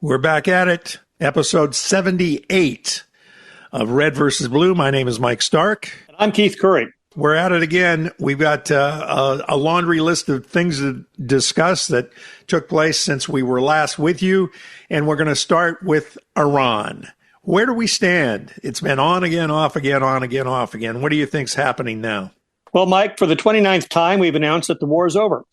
We're back at it. Episode 78 of Red versus Blue. My name is Mike Stark. And I'm Keith Curry. We're at it again. We've got a laundry list of things to discuss that took place since we were last with you. And we're going to start with Iran. Where do we stand? It's been on again, off again, on again, off again. What do you think's happening now? Well, Mike, for the 29th time, we've announced that the war is over.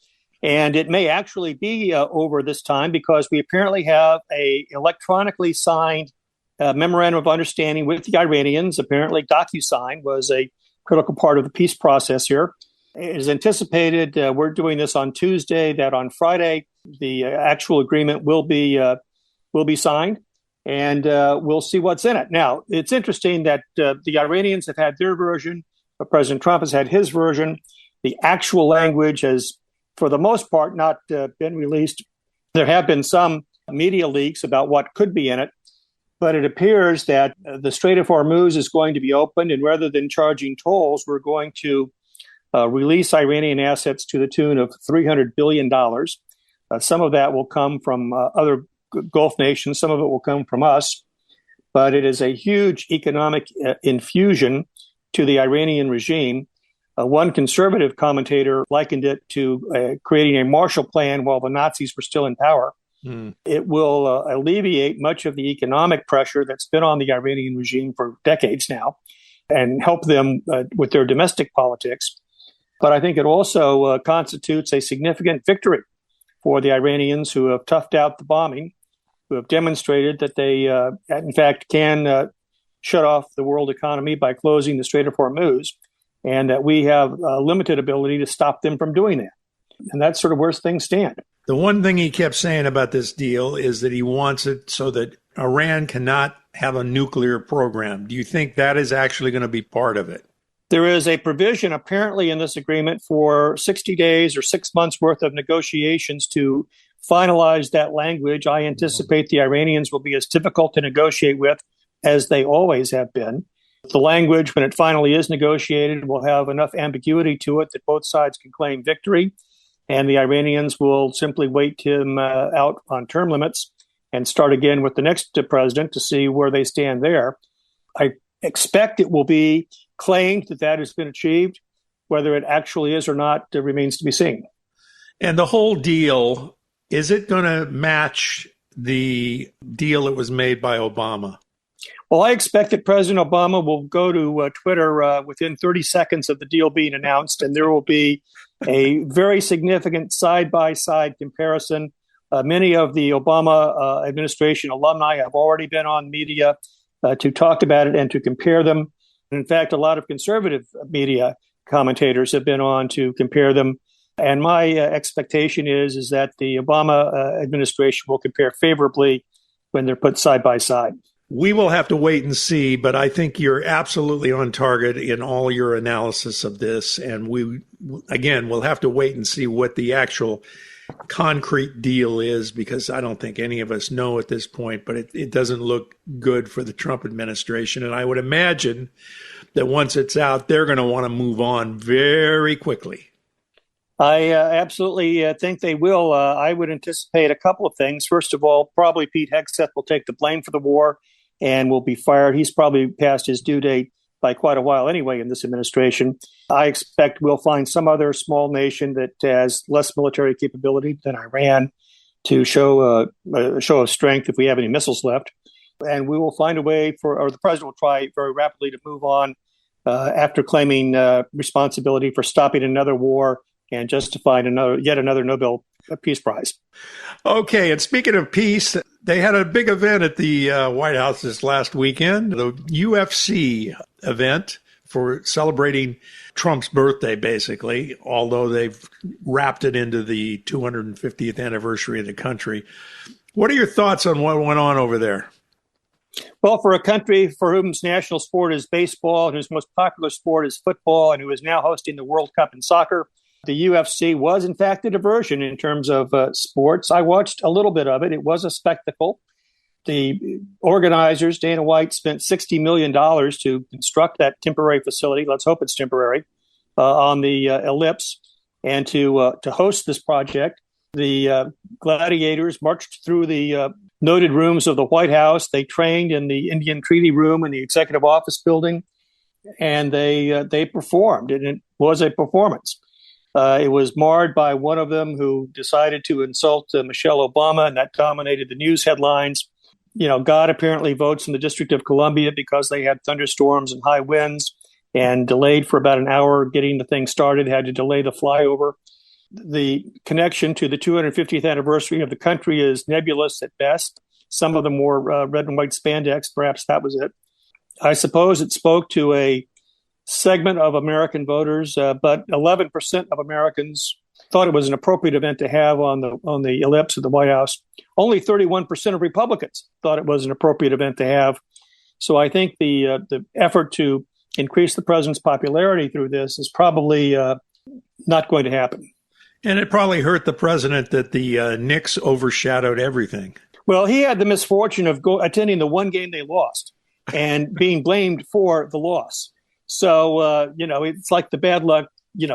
And it may actually be over this time because we apparently have a electronically signed memorandum of understanding with the Iranians. Apparently, DocuSign was a critical part of the peace process here. It is anticipated, we're doing this on Tuesday, that on Friday, the actual agreement will be signed, and we'll see what's in it. Now, it's interesting that the Iranians have had their version, but President Trump has had his version. The actual language has, for the most part, not been released. There have been some media leaks about what could be in it, but it appears that the Strait of Hormuz is going to be opened, and rather than charging tolls, we're going to release Iranian assets to the tune of $300 billion. Some of that will come from other Gulf nations. Some of it will come from us. But it is a huge economic infusion to the Iranian regime. One conservative commentator likened it to creating a Marshall Plan while the Nazis were still in power. It will alleviate much of the economic pressure that's been on the Iranian regime for decades now and help them with their domestic politics. But I think it also constitutes a significant victory for the Iranians who have toughed out the bombing, who have demonstrated that they, in fact, can shut off the world economy by closing the Strait of Hormuz, and that we have a limited ability to stop them from doing that. And that's sort of where things stand. The one thing he kept saying about this deal is that he wants it so that Iran cannot have a nuclear program. Do you think that is actually going to be part of it? There is a provision apparently in this agreement for 60 days or 6 months worth of negotiations to finalize that language. I anticipate the Iranians will be as difficult to negotiate with as they always have been. The language, when it finally is negotiated, will have enough ambiguity to it that both sides can claim victory, and the Iranians will simply wait him out on term limits and start again with the next president to see where they stand there. I expect it will be claimed that that has been achieved. Whether it actually is or not remains to be seen. And the whole deal, is it going to match the deal that was made by Obama? Well, I expect that President Obama will go to Twitter within 30 seconds of the deal being announced, and there will be a very significant side-by-side comparison. Many of the Obama administration alumni have already been on media to talk about it and to compare them. In fact, a lot of conservative media commentators have been on to compare them. And my expectation is that the Obama administration will compare favorably when they're put side by side. We will have to wait and see, but I think you're absolutely on target in all your analysis of this. And we'll have to wait and see what the actual concrete deal is, because I don't think any of us know at this point, but it doesn't look good for the Trump administration. And I would imagine that once it's out, they're going to want to move on very quickly. I absolutely think they will. I would anticipate a couple of things. First of all, probably Pete Hegseth will take the blame for the war and will be fired. He's probably past his due date by quite a while anyway in this administration. I expect we'll find some other small nation that has less military capability than Iran to show a show of strength if we have any missiles left. And we will find a way or the president will try very rapidly to move on after claiming responsibility for stopping another war and justifying yet another Nobel Peace Prize. Okay, and speaking of peace, they had a big event at the White House this last weekend, the UFC event for celebrating Trump's birthday, basically, although they've wrapped it into the 250th anniversary of the country. What are your thoughts on what went on over there? Well, for a country for whose national sport is baseball and whose most popular sport is football and who is now hosting the World Cup in soccer, the UFC was, in fact, a diversion in terms of sports. I watched a little bit of it. It was a spectacle. The organizers, Dana White, spent $60 million to construct that temporary facility. Let's hope it's temporary, on the ellipse, and to host this project. The gladiators marched through the noted rooms of the White House. They trained in the Indian Treaty Room in the Executive Office Building, and they performed, and it was a performance. It was marred by one of them who decided to insult Michelle Obama, and that dominated the news headlines. God apparently votes in the District of Columbia because they had thunderstorms and high winds and delayed for about an hour getting the thing started, had to delay the flyover. The connection to the 250th anniversary of the country is nebulous at best. Some of them wore red and white spandex. Perhaps that was it. I suppose it spoke to a segment of American voters, but 11% of Americans thought it was an appropriate event to have on the ellipse of the White House. Only 31% of Republicans thought it was an appropriate event to have. So I think the effort to increase the president's popularity through this is probably not going to happen. And it probably hurt the president that the Knicks overshadowed everything. Well, he had the misfortune of attending the one game they lost and being blamed for the loss. So, it's like the bad luck,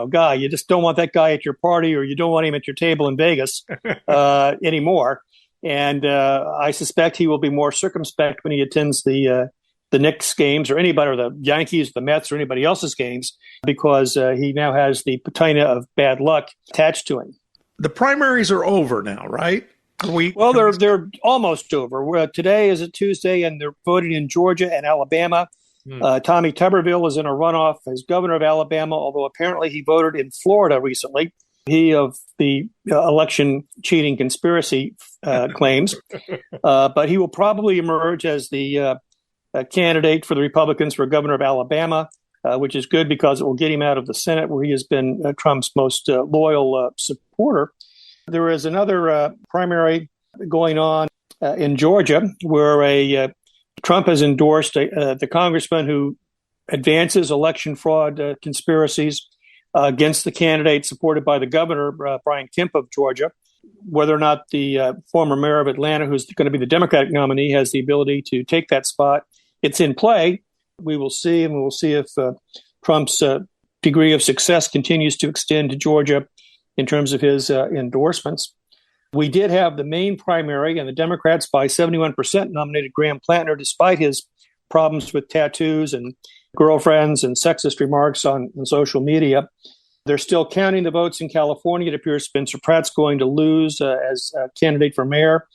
guy. You just don't want that guy at your party, or you don't want him at your table in Vegas anymore. And I suspect he will be more circumspect when he attends the Knicks games, or anybody, or the Yankees, the Mets, or anybody else's games, because he now has the patina of bad luck attached to him. The primaries are over now, right? Well, they're almost over. Today is a Tuesday, and they're voting in Georgia and Alabama. Tommy Tuberville is in a runoff as governor of Alabama, although apparently he voted in Florida recently. He of the election cheating conspiracy claims, but he will probably emerge as the candidate for the Republicans for governor of Alabama, which is good because it will get him out of the Senate, where he has been Trump's most loyal supporter. There is another primary going on in Georgia, where Trump has endorsed the congressman who advances election fraud conspiracies against the candidate supported by the governor, Brian Kemp of Georgia. Whether or not the former mayor of Atlanta, who's going to be the Democratic nominee, has the ability to take that spot, it's in play. We will see, and we will see if Trump's degree of success continues to extend to Georgia in terms of his endorsements. We did have the main primary, and the Democrats by 71% nominated Graham Plantner, despite his problems with tattoos and girlfriends and sexist remarks on social media. They're still counting the votes in California. It appears Spencer Pratt's going to lose as a candidate for mayor.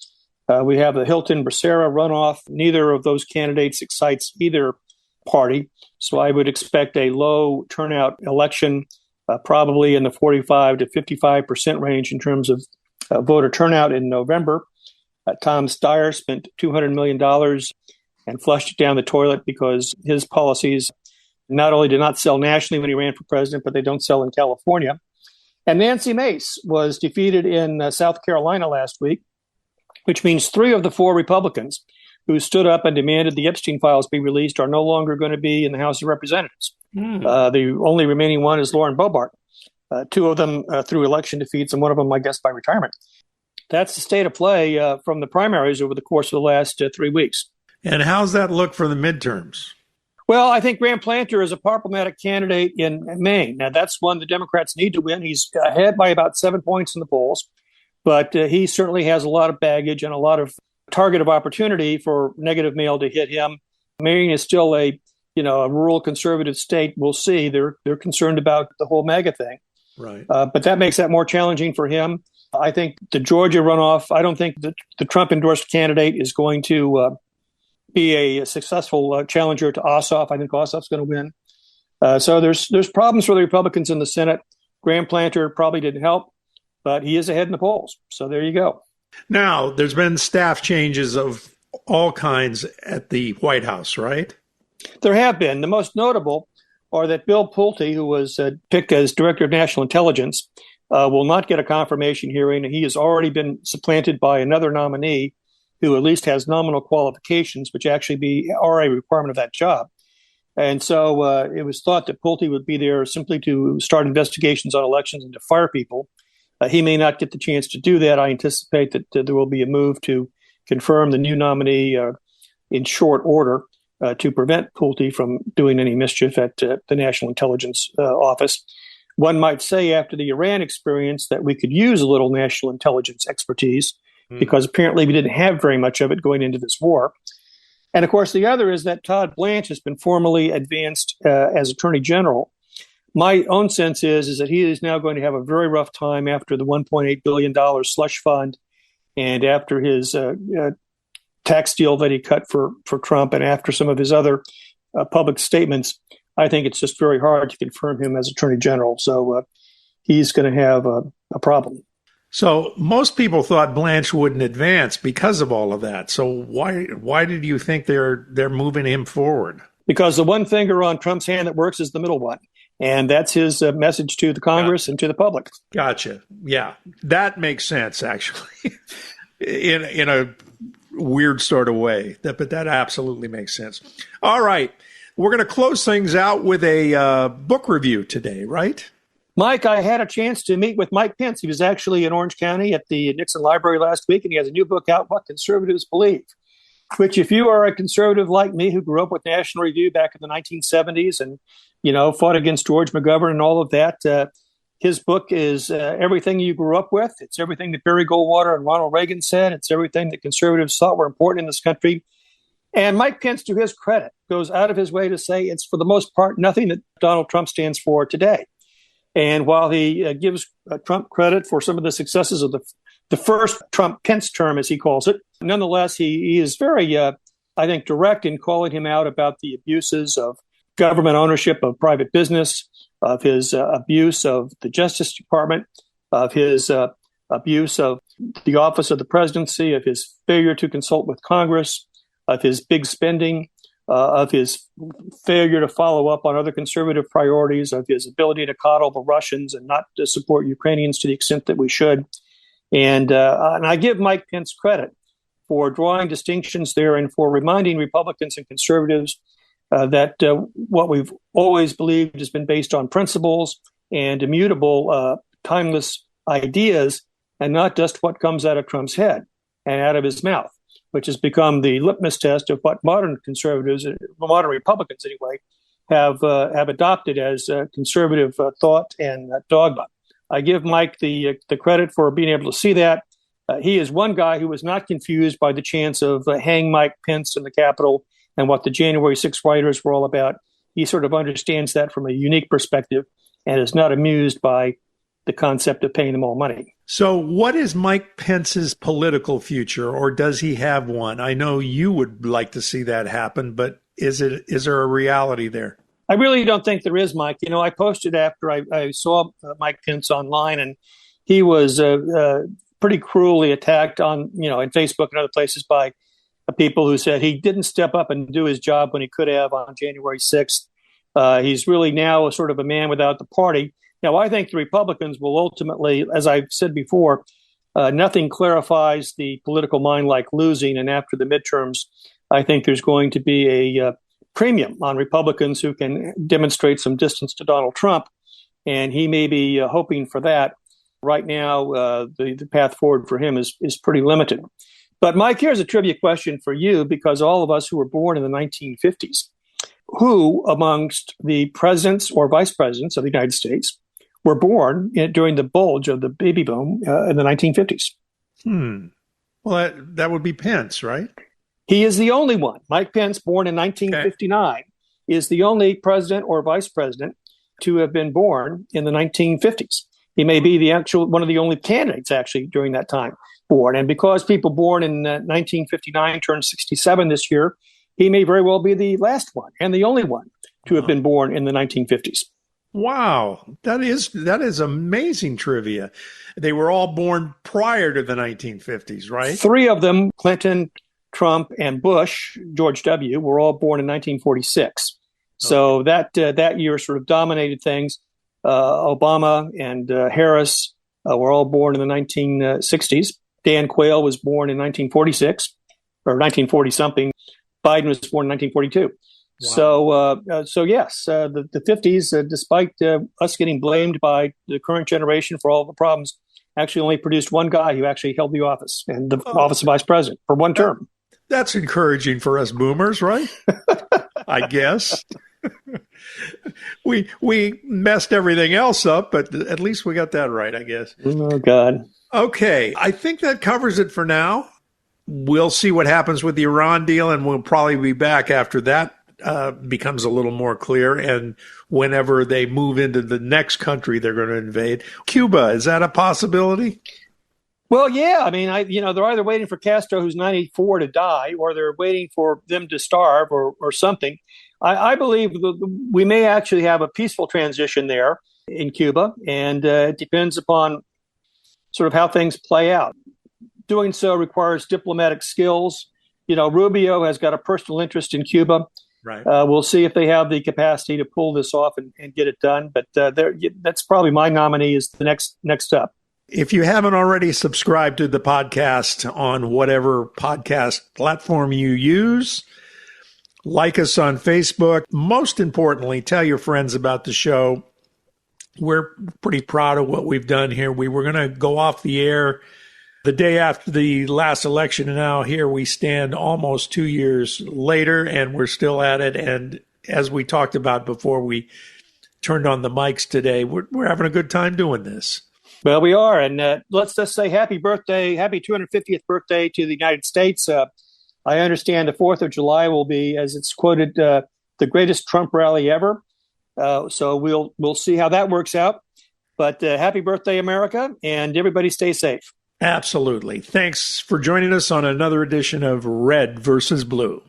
We have the Hilton-Becerra runoff. Neither of those candidates excites either party. So I would expect a low turnout election, probably in the 45 to 55% range in terms of voter turnout in November. Tom Steyer spent $200 million and flushed it down the toilet because his policies not only did not sell nationally when he ran for president, but they don't sell in California. And Nancy Mace was defeated in South Carolina last week, which means 3 of the 4 Republicans who stood up and demanded the Epstein files be released are no longer going to be in the House of Representatives. The only remaining one is Lauren Boebert. 2 of them through election defeats, and one of them, I guess, by retirement. That's the state of play from the primaries over the course of the last 3 weeks. And how's that look for the midterms? Well, I think Graham Plantner is a problematic candidate in Maine. Now, that's one the Democrats need to win. He's ahead by about 7 points in the polls, but he certainly has a lot of baggage and a lot of target of opportunity for negative mail to hit him. Maine is still a rural conservative state. We'll see. They're concerned about the whole MAGA thing. Right. But that makes that more challenging for him. I think the Georgia runoff, I don't think that the Trump-endorsed candidate is going to be a successful challenger to Ossoff. I think Ossoff's going to win. So there's problems for the Republicans in the Senate. Graham Plantner probably didn't help, but he is ahead in the polls. So there you go. Now, there's been staff changes of all kinds at the White House, right? There have been. The most notable are that Bill Pulte, who was picked as Director of National Intelligence, will not get a confirmation hearing. He has already been supplanted by another nominee who at least has nominal qualifications, which actually are a requirement of that job. And so it was thought that Pulte would be there simply to start investigations on elections and to fire people. He may not get the chance to do that. I anticipate that there will be a move to confirm the new nominee in short order to prevent Pulte from doing any mischief at the National Intelligence Office. One might say after the Iran experience that we could use a little national intelligence expertise because apparently we didn't have very much of it going into this war. And of course, the other is that Todd Blanche has been formally advanced as Attorney General. My own sense is that he is now going to have a very rough time after the $1.8 billion slush fund and after his tax deal that he cut for Trump and after some of his other public statements. I think it's just very hard to confirm him as Attorney General. So he's going to have a problem. So most people thought Blanche wouldn't advance because of all of that. So why did you think they're moving him forward? Because the one finger on Trump's hand that works is the middle one. And that's his message to the Congress and to the public. Gotcha. Yeah, that makes sense, actually, in a weird sort of way. But that absolutely makes sense. All right. We're going to close things out with a book review today, right? Mike, I had a chance to meet with Mike Pence. He was actually in Orange County at the Nixon Library last week, and he has a new book out, What Conservatives Believe, which if you are a conservative like me who grew up with National Review back in the 1970s and, fought against George McGovern and all of that, his book is everything you grew up with. It's everything that Barry Goldwater and Ronald Reagan said. It's everything that conservatives thought were important in this country. And Mike Pence, to his credit, goes out of his way to say it's for the most part nothing that Donald Trump stands for today. And while he gives Trump credit for some of the successes of the first Trump-Pence term, as he calls it, nonetheless, he is very, I think, direct in calling him out about the abuses of government ownership of private business, of his abuse of the Justice Department, of his abuse of the office of the presidency, of his failure to consult with Congress, of his big spending, of his failure to follow up on other conservative priorities, of his ability to coddle the Russians and not to support Ukrainians to the extent that we should. And I give Mike Pence credit for drawing distinctions there and for reminding Republicans and conservatives that what we've always believed has been based on principles and immutable, timeless ideas, and not just what comes out of Trump's head and out of his mouth, which has become the litmus test of what modern conservatives, modern Republicans anyway, have adopted as conservative thought and dogma. I give Mike the credit for being able to see that. He is one guy who was not confused by the chance of hang Mike Pence in the Capitol and what the January 6th rioters were all about. He sort of understands that from a unique perspective and is not amused by the concept of paying them all money. So what is Mike Pence's political future, or does he have one? I know you would like to see that happen, but is there a reality there? I really don't think there is, Mike. I posted after I saw Mike Pence online, and he was pretty cruelly attacked on, in Facebook and other places by people who said he didn't step up and do his job when he could have on January 6th. He's really now a sort of a man without the party. Now, I think the Republicans will ultimately, as I've said before, nothing clarifies the political mind like losing. And after the midterms, I think there's going to be a premium on Republicans who can demonstrate some distance to Donald Trump. And he may be hoping for that. Right now, the path forward for him is pretty limited. But Mike, here's a trivia question for you, because all of us who were born in the 1950s, who amongst the presidents or vice presidents of the United States were born during the bulge of the baby boom in the 1950s? Well, that would be Pence, right? He is the only one. Mike Pence, born in 1959, is the only president or vice president to have been born in the 1950s. He may be one of the only candidates actually during that time born. And because people born in 1959 turned 67 this year, he may very well be the last one and the only one to have been born in the 1950s. Wow, that is amazing trivia. They were all born prior to the 1950s, right? Three of them, Clinton, Trump, and Bush, George W., were all born in 1946. So that year sort of dominated things. Obama and Harris were all born in the 1960s. Dan Quayle was born in 1946 or 1940-something. Biden was born in 1942. Wow. So yes, the 50s, despite us getting blamed by the current generation for all the problems, actually only produced one guy who actually held the office, and the office of vice president, for one term. That's encouraging for us boomers, right? I guess. We messed everything else up, but at least we got that right, I guess. Oh, God. Okay, I think that covers it for now. We'll see what happens with the Iran deal, and we'll probably be back after that becomes a little more clear. And whenever they move into the next country they're going to invade, Cuba, is that a possibility? Well, yeah. I mean, they're either waiting for Castro, who's 94, to die, or they're waiting for them to starve or something. I believe we may actually have a peaceful transition there in Cuba, and it depends upon sort of how things play out. Doing so requires diplomatic skills. Rubio has got a personal interest in Cuba. Right. We'll see if they have the capacity to pull this off and get it done. But that's probably my nominee is the next up. If you haven't already subscribed to the podcast on whatever podcast platform you use, like us on Facebook. Most importantly, tell your friends about the show. We're pretty proud of what we've done here. We were going to go off the air the day after the last election, and now here we stand almost 2 years later, and we're still at it. And as we talked about before we turned on the mics today, we're having a good time doing this. Well, we are, and let's just say happy birthday, happy 250th birthday to the United States. I understand the 4th of July will be, as it's quoted, the greatest Trump rally ever. So we'll see how that works out. But happy birthday, America, and everybody stay safe. Absolutely. Thanks for joining us on another edition of Red versus Blue.